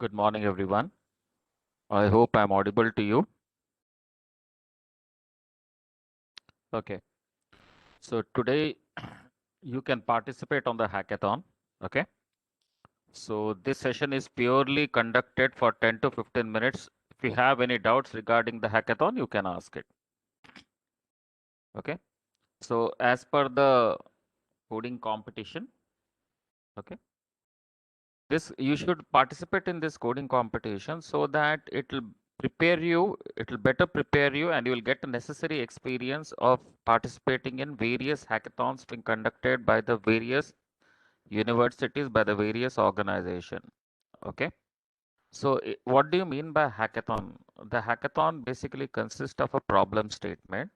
Good morning, everyone. I hope I'm audible to you. Okay. So today you can participate on the hackathon. Okay. So this session is purely conducted for 10 to 15 minutes. If you have any doubts regarding the hackathon, you can ask it. Okay. So as per the coding competition, okay, this you should participate in this coding competition so that it will better prepare you and you will get the necessary experience of participating in various hackathons being conducted by the various universities, by the various organization. Okay. So what do you mean by hackathon? The hackathon basically consists of a problem statement.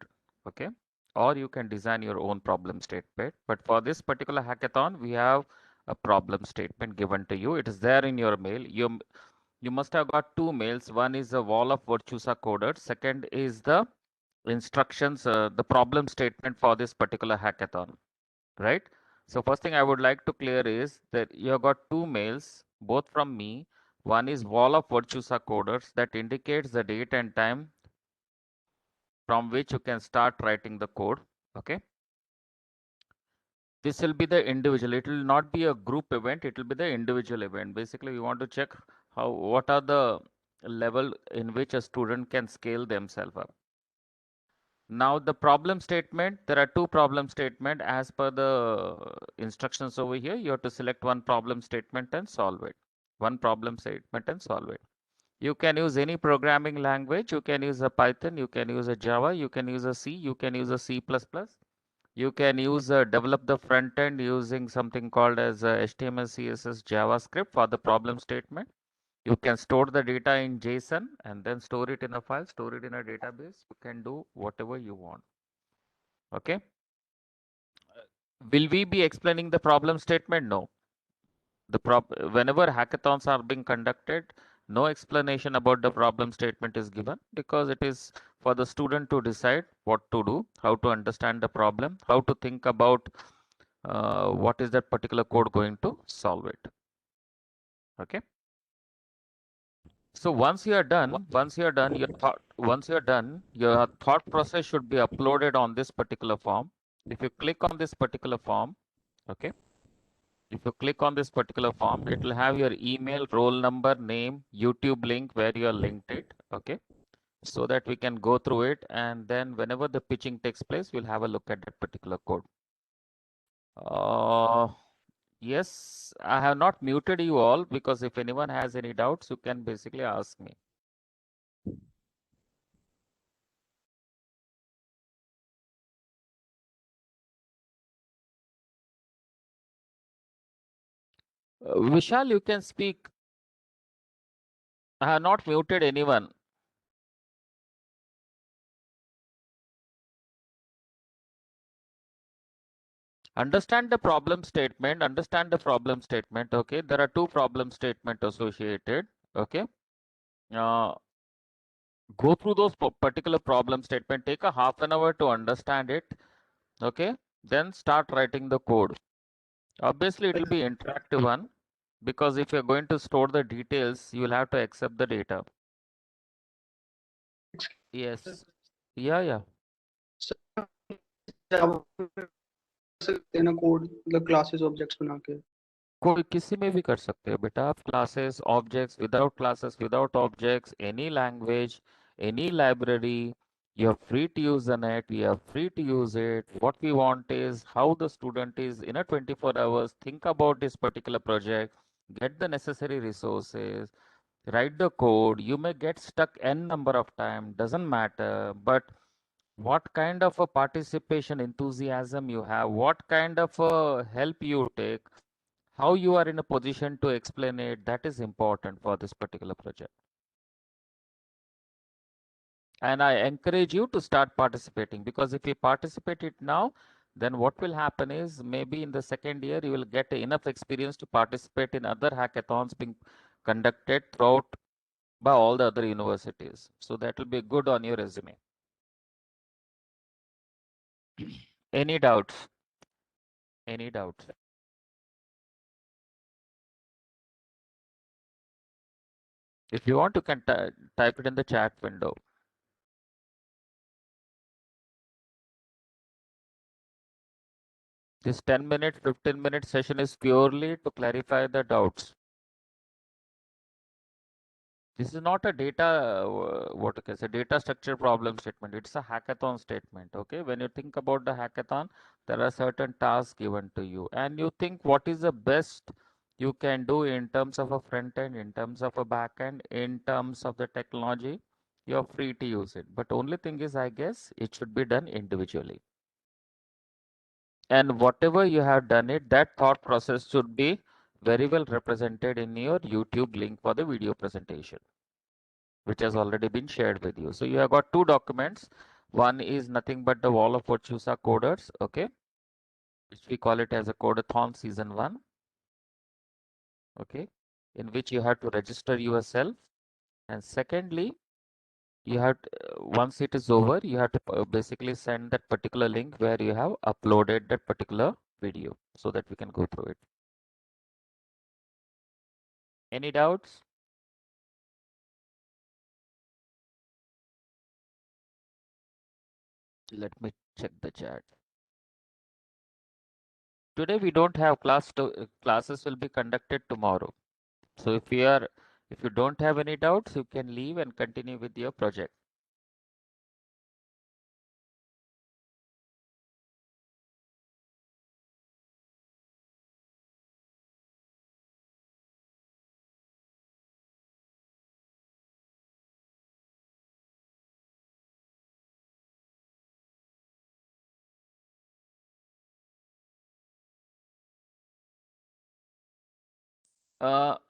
Okay. Or you can design your own problem statement. But for this particular hackathon, we have a problem statement given to you. It is there in your mail. You must have got two mails. One is a wall of virtues are coded. Second is the instructions, the problem statement for this particular hackathon, right? So first thing I would like to clear is that you have got two mails, both from me. One is wall of virtues are coders that indicates the date and time from which you can start writing the code. Okay. This will be the individual. It will not be a group event. It will be the individual event. Basically, we want to check what are the level in which a student can scale themselves up. Now the problem statement, there are two problem statement as per the instructions over here. You have to select one problem statement and solve it. One problem statement and solve it. You can use any programming language. You can use a Python, you can use a Java, you can use a C, you can use a C++. You can use develop the front end using something called as HTML, CSS, JavaScript for the problem statement. You can store the data in JSON and then store it in a file, store it in a database. You can do whatever you want. Okay. Will we be explaining the problem statement? No. Whenever hackathons are being conducted, no explanation about the problem statement is given because it is for the student to decide what to do, how to understand the problem, how to think about what is that particular code going to solve it. Okay. So once you are done, your thought process should be uploaded on this particular form. If you click on this particular form, okay, if you click on this particular form, it will have your email, roll number, name, YouTube link where you are linked it, okay, so that we can go through it, and then whenever the pitching takes place, we'll have a look at that particular code. Uh, yes, I have not muted you all because if anyone has any doubts, you can basically ask me. Vishal, you can speak. I have not muted anyone. Understand the problem statement. Understand the problem statement. Okay, there are two problem statement associated. Okay, uh, go through those particular problem statement. Take a half an hour to understand it. Okay, then start writing the code. Obviously, it will be interactive one because if you're going to store the details, you will have to accept the data. Yes. Yeah, yeah. सकते हैं ना code मतलब classes objects बना के कोई किसी में भी कर सकते हो बेटा आप classes objects without classes without objects any language any library you are free to use the net, we are free to use it. What we want is how the student is in a 24 hours think about this particular project, get the necessary resources, write the code. You may get stuck n number of time, doesn't matter, but what kind of a participation enthusiasm you have, what kind of a help you take, how you are in a position to explain it, that is important for this particular project. And I encourage you to start participating because if you participate it now, then what will happen is maybe in the second year you will get enough experience to participate in other hackathons being conducted throughout by all the other universities. So that will be good on your resume. Any doubts? Any doubts? If you want, you can type it in the chat window. This 10-minute, 15-minute session is purely to clarify the doubts. This is not a data, what you can say, data structure problem statement. It's a hackathon statement. Okay. When you think about the hackathon, there are certain tasks given to you, and you think what is the best you can do in terms of a front end, in terms of a back end, in terms of the technology. You're free to use it. But only thing is, I guess it should be done individually. And whatever you have done it, that thought process should be very well represented in your YouTube link for the video presentation, which has already been shared with you. So you have got two documents. One is nothing but the wall of Virtusa coders, okay, which we call it as a CodeThon season 1, okay, in which you have to register yourself. And secondly, you have to, once it is over, you have to basically send that particular link where you have uploaded that particular video so that we can go through it. Any doubts? Let me check the chat. Today we don't have class. Classes will be conducted tomorrow. So if you don't have any doubts, you can leave and continue with your project.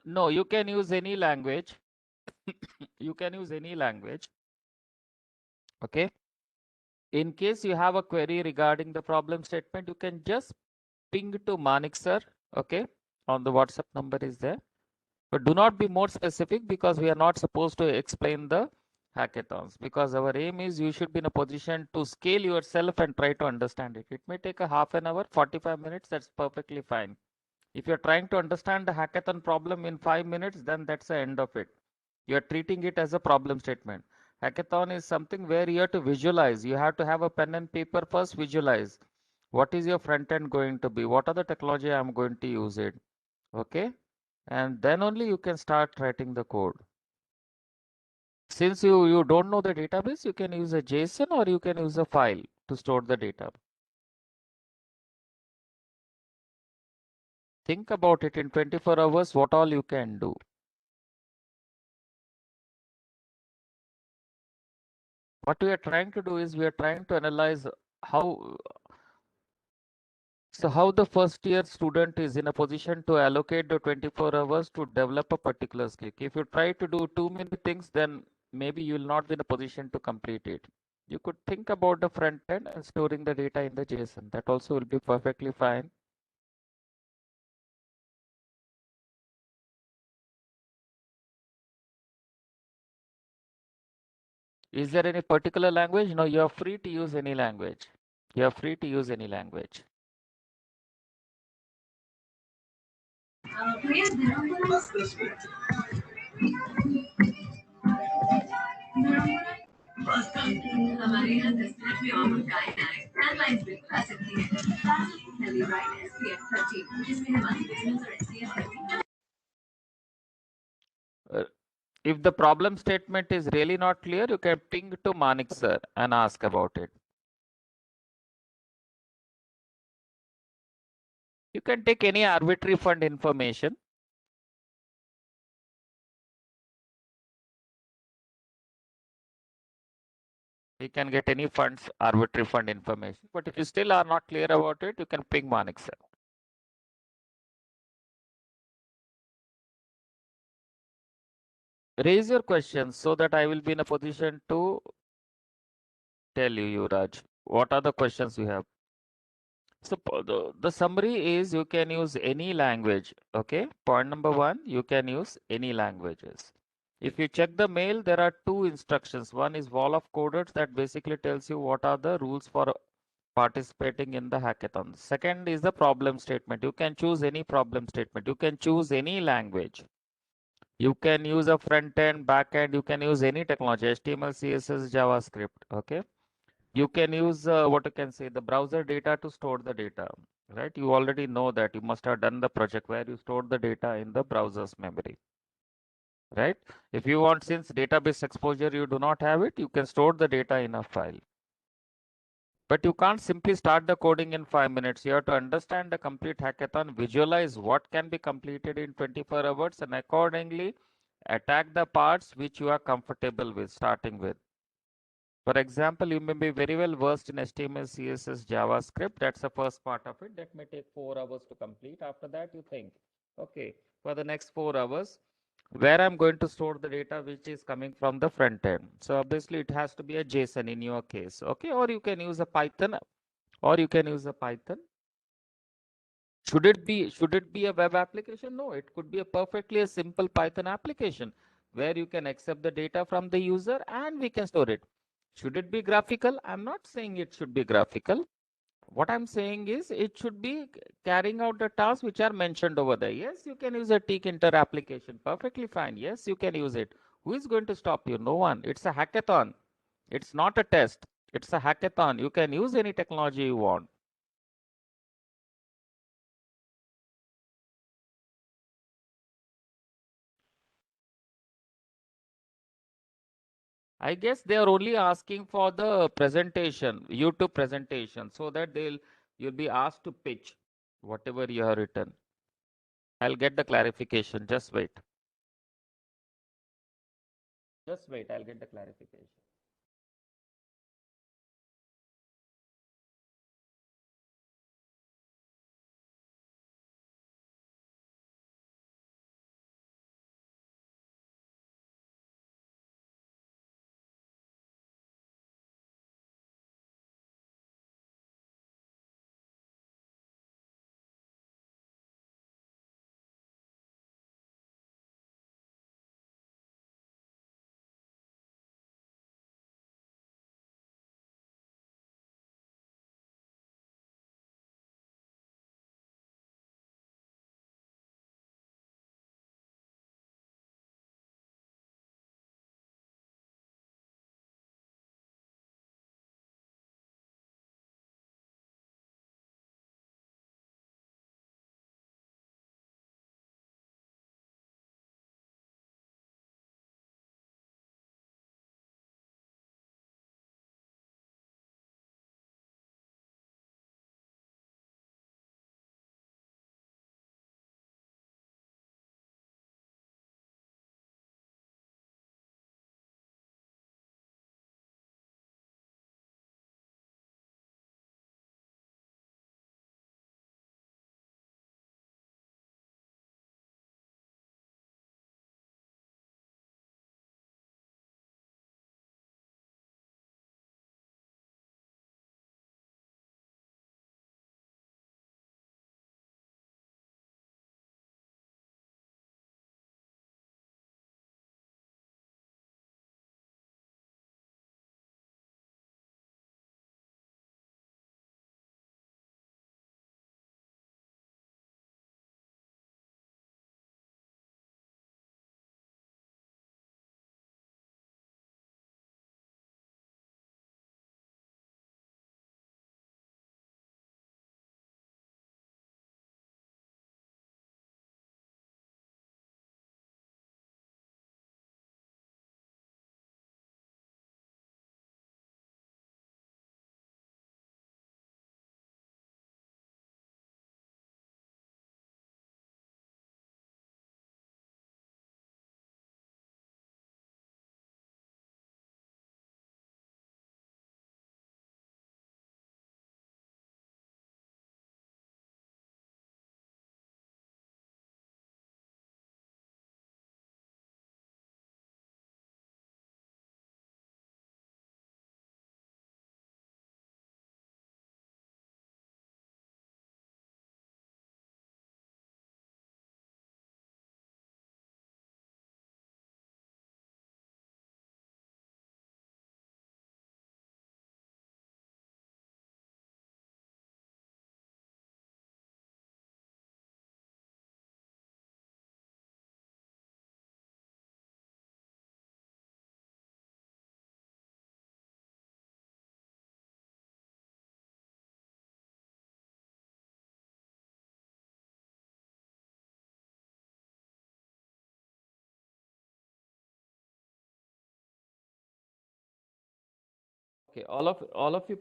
No, you can use any language. You can use any language. Okay. In case you have a query regarding the problem statement, you can just ping to Manik sir. Okay. On the WhatsApp number is there. But do not be more specific because we are not supposed to explain the hackathons, because our aim is you should be in a position to scale yourself and try to understand it. It may take a half an hour, 45 minutes, that's perfectly fine. If you're trying to understand the hackathon problem in 5 minutes, then that's the end of it. You're treating it as a problem statement. Hackathon is something where you have to visualize. You have to have a pen and paper first, visualize. What is your front end going to be? What are the technology I'm going to use it? Okay. And then only you can start writing the code. Since you don't know the database, you can use a JSON or you can use a file to store the data. Think about it in 24 hours, what all you can do. What we are trying to do is we are trying to analyze how how the first year student is in a position to allocate the 24 hours to develop a particular skill. If you try to do too many things, then maybe you will not be in a position to complete it. You could think about the front end and storing the data in the JSON. That also will be perfectly fine. Is there any particular language? No, you are free to use any language. You are free to use any language. हमारे यहाँ 10 minute में of time है headlines बिल्कुल आ सकती है heli bright SPF 30 जिसमें हमारी business और SPF 30 if the problem statement is really not clear, you can ping to Manik sir and ask about it. You can take any arbitrary fund information. You can get any funds, arbitrary fund information. But if you still are not clear about it, you can ping Manik sir. Raise your questions so that I will be in a position to tell you, Yuvraj, what are the questions you have. So the summary is you can use any language. Okay. Point number one, you can use any languages. If you check the mail, there are two instructions. One is wall of coders that basically tells you what are the rules for participating in the hackathon. Second is the problem statement. You can choose any problem statement. You can choose any language. You can use a front end, back end, you can use any technology, HTML, CSS, JavaScript. Okay. You can use what you can say the browser data to store the data, right? You already know that you must have done the project where you stored the data in the browser's memory, right? If you want, since database exposure you do not have it, you can store the data in a file. But you can't simply start the coding in 5 minutes. You have to understand the complete hackathon, visualize what can be completed in 24 hours, and accordingly attack the parts which you are comfortable with, starting with. For example, you may be very well versed in HTML, CSS, JavaScript. That's the first part of it. That may take 4 hours to complete. After that, you think, okay, for the next 4 hours, where I'm going to store the data which is coming from the front end. So obviously it has to be a JSON in your case. Okay, or you can use a Python, or you can use a Python. Should it be a web application? No, it could be a perfectly a simple Python application where you can accept the data from the user and we can store it. Should it be graphical? I'm not saying it should be graphical. What I'm saying is it should be carrying out the tasks which are mentioned over there. Yes, you can use a Tkinter application. Perfectly fine. Yes, you can use it. Who is going to stop you? No one. It's a hackathon. It's not a test. It's a hackathon. You can use any technology you want. I guess they are only asking for the presentation, YouTube presentation, so that you'll be asked to pitch whatever you have written. I'll get the clarification. Just wait. Just wait. I'll get the clarification. Okay, all of you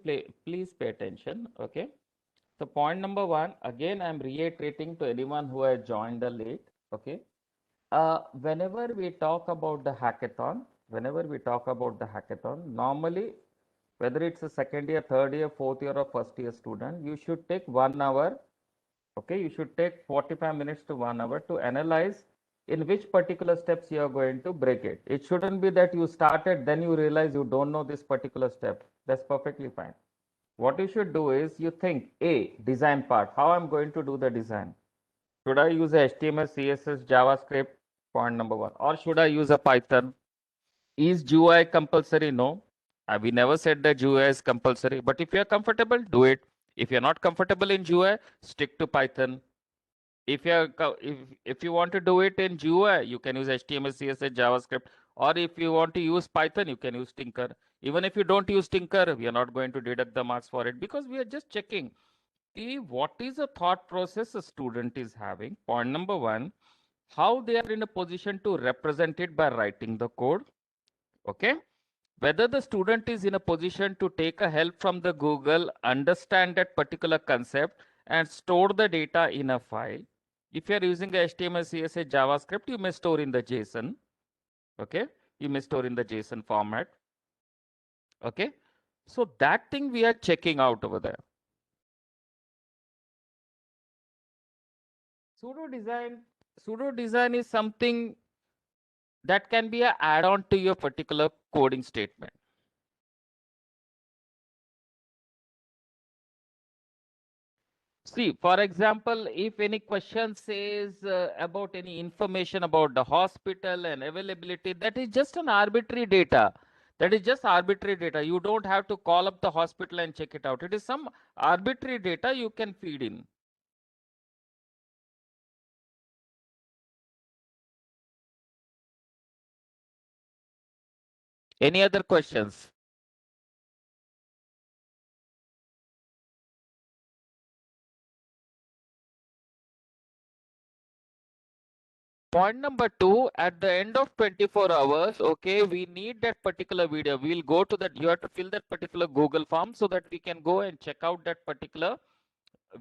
please pay attention. Okay. So point number one, again, I'm reiterating to anyone who has joined the late. Okay. Whenever we talk about the hackathon, normally, whether it's a second year, third year, fourth year, or first year student, you should take 1 hour. Okay, you should take 45 minutes to 1 hour to analyze in which particular steps you are going to break it. It shouldn't be that you started, then you realize you don't know this particular step. That's perfectly fine. What you should do is you think, A, design part, how I'm going to do the design. Should I use HTML, CSS, JavaScript? Point number one. Or should I use a Python? Is GUI compulsory? No. We never said that GUI is compulsory, but if you're comfortable, do it. If you're not comfortable in GUI, stick to Python. If you want to do it in GUI, you can use HTML, CSS, JavaScript, or if you want to use Python, you can use Tinker. Even if you don't use Tinker, we are not going to deduct the marks for it because we are just checking what is the thought process a student is having. Point number one, how they are in a position to represent it by writing the code. Okay. Whether the student is in a position to take a help from the Google, understand that particular concept and store the data in a file. If you are using HTML, CSS, JavaScript, you may store in the JSON. Okay. You may store in the JSON format. Okay. So that thing we are checking out over there. Pseudo design is something that can be an add-on to your particular coding statement. See, for example, if any question says about any information about the hospital and availability, that is just an arbitrary data. That is just arbitrary data. You don't have to call up the hospital and check it out. It is some arbitrary data you can feed in. Any other questions? Point number two, at the end of 24 hours, okay, we need that particular video. We'll go to that, you have to fill that particular Google form so that we can go and check out that particular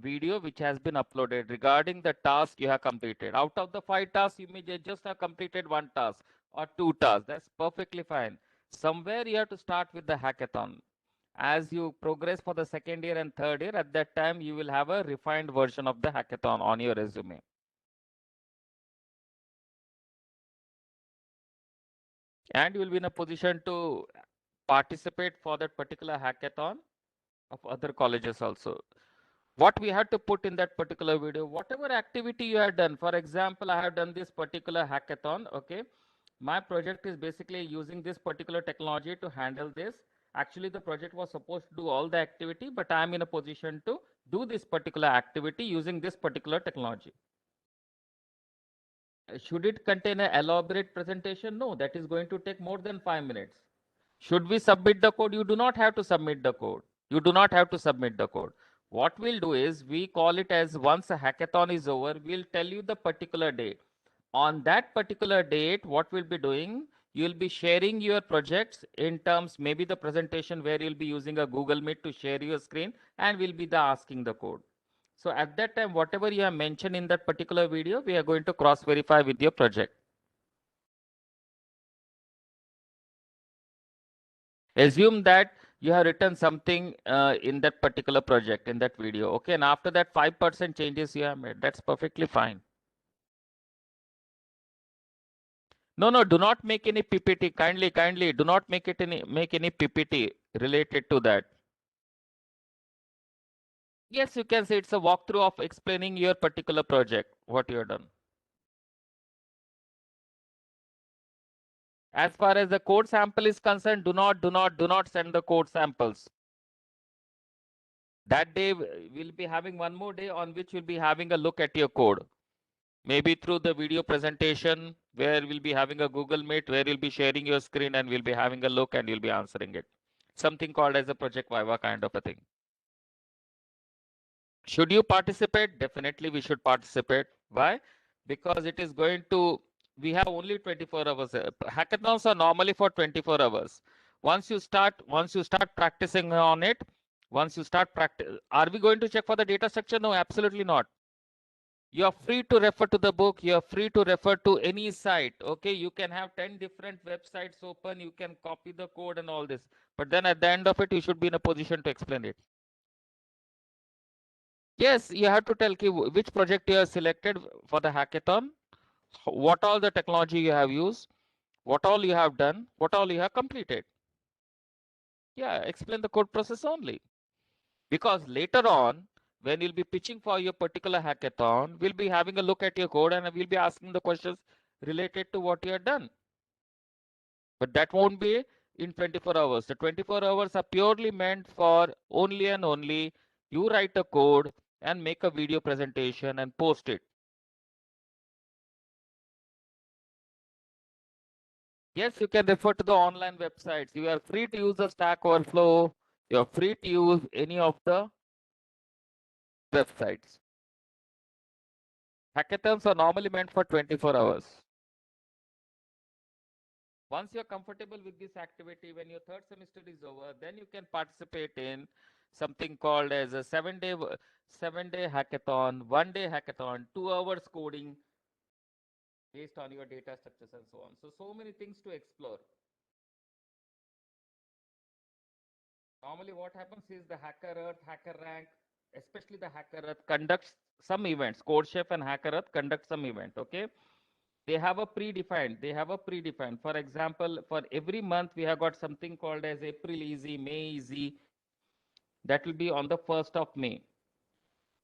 video which has been uploaded regarding the task you have completed. Out of the 5 tasks, you may just have completed 1 task or 2 tasks. That's perfectly fine. Somewhere you have to start with the hackathon. As you progress for the second year and third year, at that time, you will have a refined version of the hackathon on your resume. And you will be in a position to participate for that particular hackathon of other colleges also. What we had to put in that particular video, whatever activity you had done. For example, I have done this particular hackathon. Okay. My project is basically using this particular technology to handle this. Actually, the project was supposed to do all the activity, but I am in a position to do this particular activity using this particular technology. Should it contain an elaborate presentation? No, that is going to take more than 5 minutes. Should we submit the code? You do not have to submit the code. You do not have to submit the code. What we'll do is we call it as once a hackathon is over, we'll tell you the particular date. On that particular date, what we'll be doing, you'll be sharing your projects in terms, maybe the presentation where you'll be using a Google Meet to share your screen and we'll be asking the code. So at that time, whatever you have mentioned in that particular video, we are going to cross verify with your project. Assume that you have written something in that particular project, in that video. Okay. And after that, 5% changes you have made. That's perfectly fine. No, no, do not make any PPT. Kindly, do not make any PPT related to that. Yes, you can say it's a walkthrough of explaining your particular project, what you have done. As far as the code sample is concerned, do not send the code samples. That day we'll be having one more day on which we'll be having a look at your code. Maybe through the video presentation where we'll be having a Google Meet where you'll be sharing your screen and we'll be having a look and you'll be answering it. Something called as a Project Viva kind of a thing. Should you participate? Definitely we should participate. Why? Because it is going to, we have only 24 hours. Hackathons are normally for 24 hours. Once you start practicing on it, are we going to check for the data structure? No, absolutely not. You are free to refer to the book. You are free to refer to any site. Okay, you can have 10 different websites open. You can copy the code and all this. But then at the end of it, you should be in a position to explain it. Yes, you have to tell which project you have selected for the hackathon, what all the technology you have used, what all you have done, what all you have completed. Yeah, explain the code process only. Because later on, when you'll be pitching for your particular hackathon, we'll be having a look at your code and we'll be asking the questions related to what you have done. But that won't be in 24 hours. The 24 hours are purely meant for only and only you write a code and make a video presentation and post it. Yes, you can refer to the online websites. You are free to use the Stack Overflow. You're free to use any of the websites. Hackathons are normally meant for 24 hours. Once you're comfortable with this activity, when your third semester is over, then you can participate in something called as a 7-day hackathon, 1-day hackathon, 2 hours coding based on your data structures and so on. So many things to explore. Normally what happens is the Hacker Earth, Hacker Rank, especially the Hacker Earth conducts some events. CodeChef and Hacker Earth conduct some event, okay? They have a predefined. For example, for every month, we have got something called as April Easy, May Easy. That will be on the 1st of May.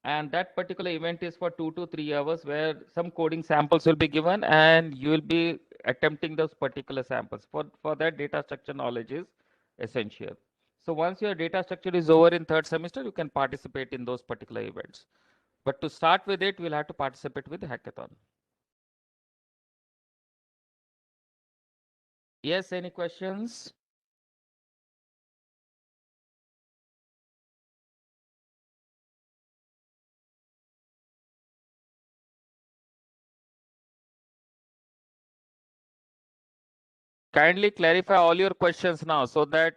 And that particular event is for 2 to 3 hours where some coding samples will be given and you will be attempting those particular samples. For that, data structure knowledge is essential. So once your data structure is over in third semester, you can participate in those particular events. But to start with it, we'll have to participate with the hackathon. Yes, any questions? Kindly clarify all your questions now so that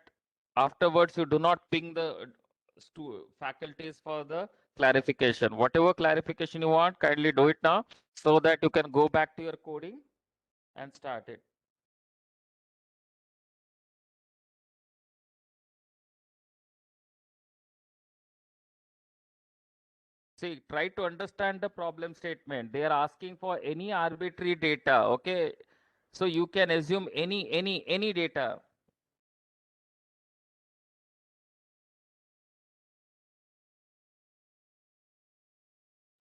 afterwards you do not ping the faculties for the clarification. Whatever clarification you want, kindly do it now so that you can go back to your coding and start it. See, try to understand the problem statement. They are asking for any arbitrary data, okay? So you can assume any data.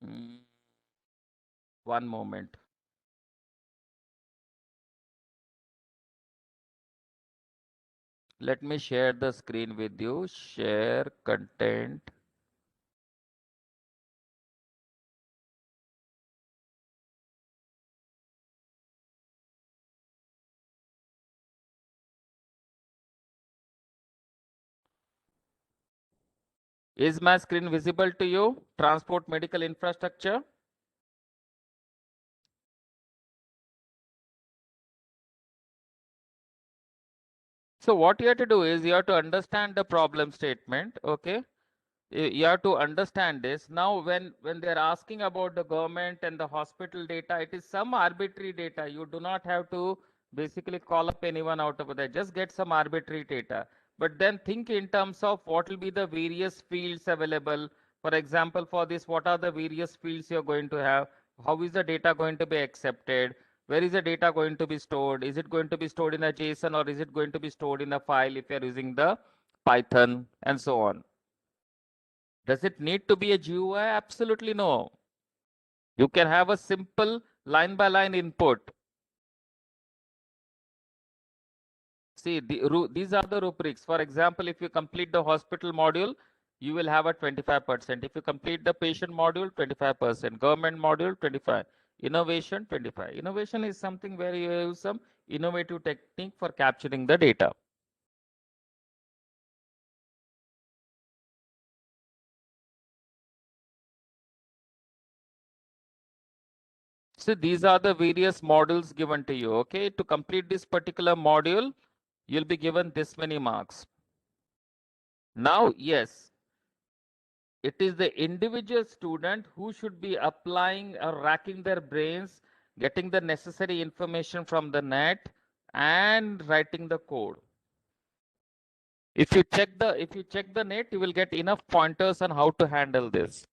Mm, one moment. Let me share the screen with you. Share content. Is my screen visible to you? Transport medical infrastructure. So what you have to do is you have to understand the problem statement, okay? You have to understand this. Now, when they're asking about the government and the hospital data, it is some arbitrary data. You do not have to basically call up anyone out of there. Just get some arbitrary data. But then think in terms of what will be the various fields available. For example, for this, what are the various fields you're going to have? How is the data going to be accepted? Where is the data going to be stored? Is it going to be stored in a JSON or is it going to be stored in a file if you're using the Python and so on? Does it need to be a GUI? Absolutely no. You can have a simple line by line input. See, these are the rubrics. For example, if you complete the hospital module, you will have a 25%. If you complete the patient module, 25%. Government module, 25. Innovation, 25. Innovation is something where you use some innovative technique for capturing the data. So these are the various modules given to you. Okay, to complete this particular module, you'll be given this many marks. Now, yes, it is the individual student who should be applying or racking their brains, getting the necessary information from the net and writing the code. If you check the net, you will get enough pointers on how to handle this.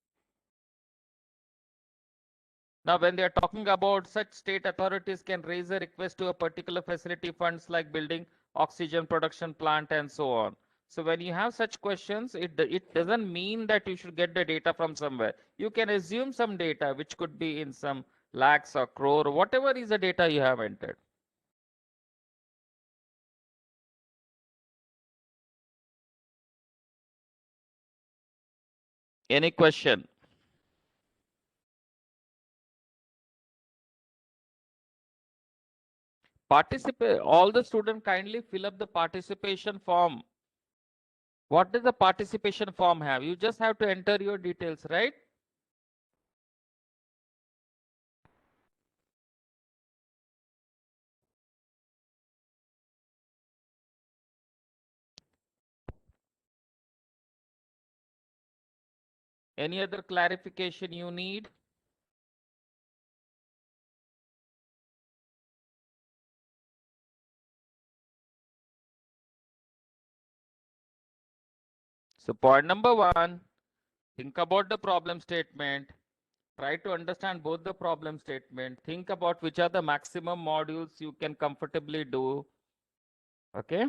Now, when they are talking about such state authorities can raise a request to a particular facility funds like building oxygen production plant and so on. So when you have such questions, it doesn't mean that you should get the data from somewhere. You can assume some data, which could be in some lakhs or crore, whatever is the data you have entered. Any question? Participate, all the students kindly fill up the participation form. What does the participation form have? You just have to enter your details, right? Any other clarification you need? So point number one, think about the problem statement. Try to understand both the problem statement. Think about which are the maximum modules you can comfortably do. Okay.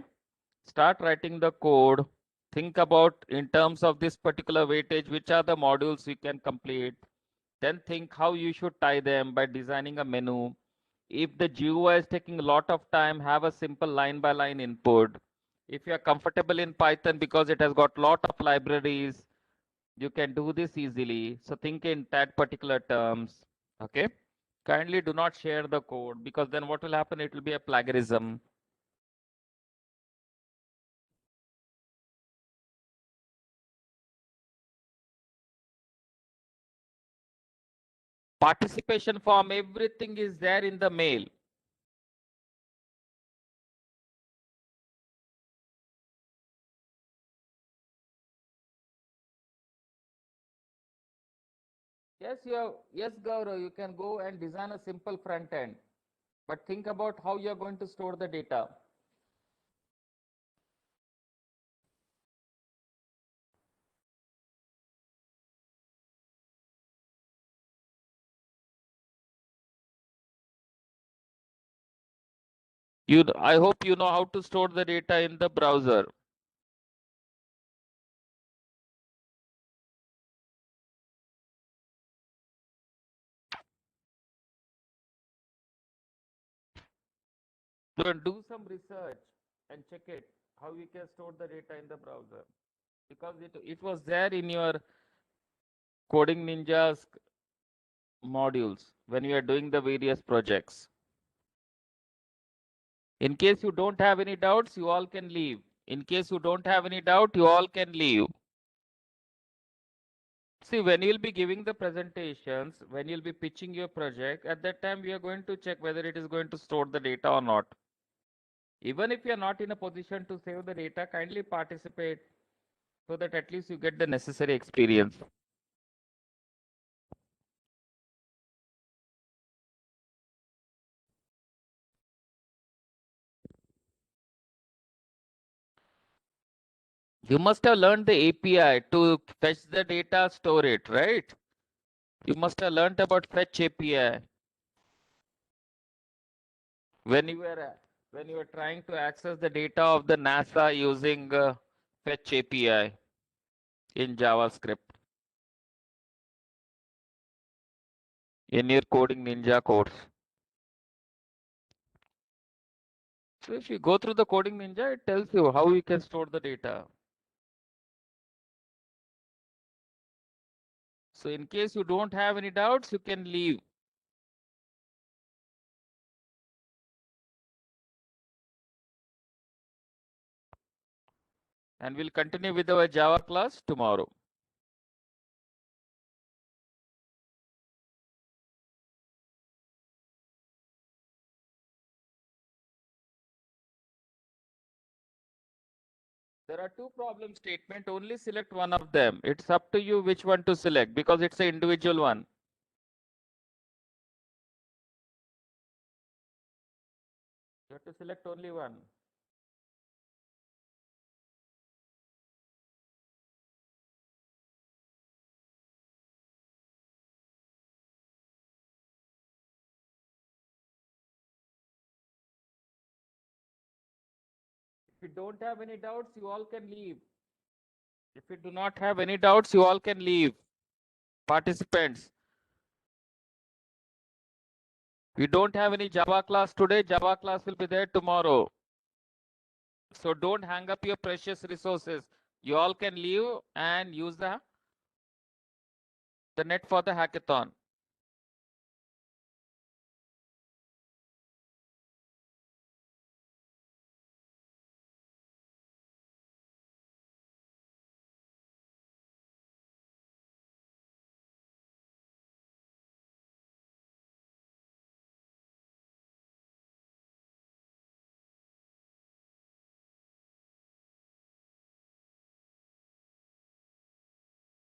Start writing the code. Think about in terms of this particular weightage, which are the modules you can complete. Then think how you should tie them by designing a menu. If the GUI is taking a lot of time, have a simple line by line input. If you are comfortable in Python because it has got lot of libraries, you can do this easily. So think in that particular terms. Okay. Kindly do not share the code because then what will happen? It will be a plagiarism. Participation form, everything is there in the mail. Yes, Gaurav, you can go and design a simple front end, but think about how you're going to store the data. I hope you know how to store the data in the browser. So do some research and check it, how you can store the data in the browser. Because it was there in your Coding Ninja's modules when you are doing the various projects. In case you don't have any doubts, you all can leave. In case you don't have any doubt, you all can leave. See, when you'll be giving the presentations, when you'll be pitching your project, at that time we are going to check whether it is going to store the data or not. Even if you are not in a position to save the data, kindly participate so that at least you get the necessary experience. You must have learned the API to fetch the data, store it, right? You must have learned about fetch API when you were trying to access the data of the NASA using fetch API in JavaScript in your coding ninja course. So if you go through the coding ninja, it tells you how you can store the data. So in case you don't have any doubts, you can leave. And we'll continue with our Java class tomorrow. There are two problem statement. Only select one of them. It's up to you which one to select because it's an individual one. You have to select only one. If you don't have any doubts, you all can leave. If you do not have any doubts, you all can leave. Participants, we don't have any Java class today. Java class will be there tomorrow. So don't hang up your precious resources. You all can leave and use the net for the hackathon.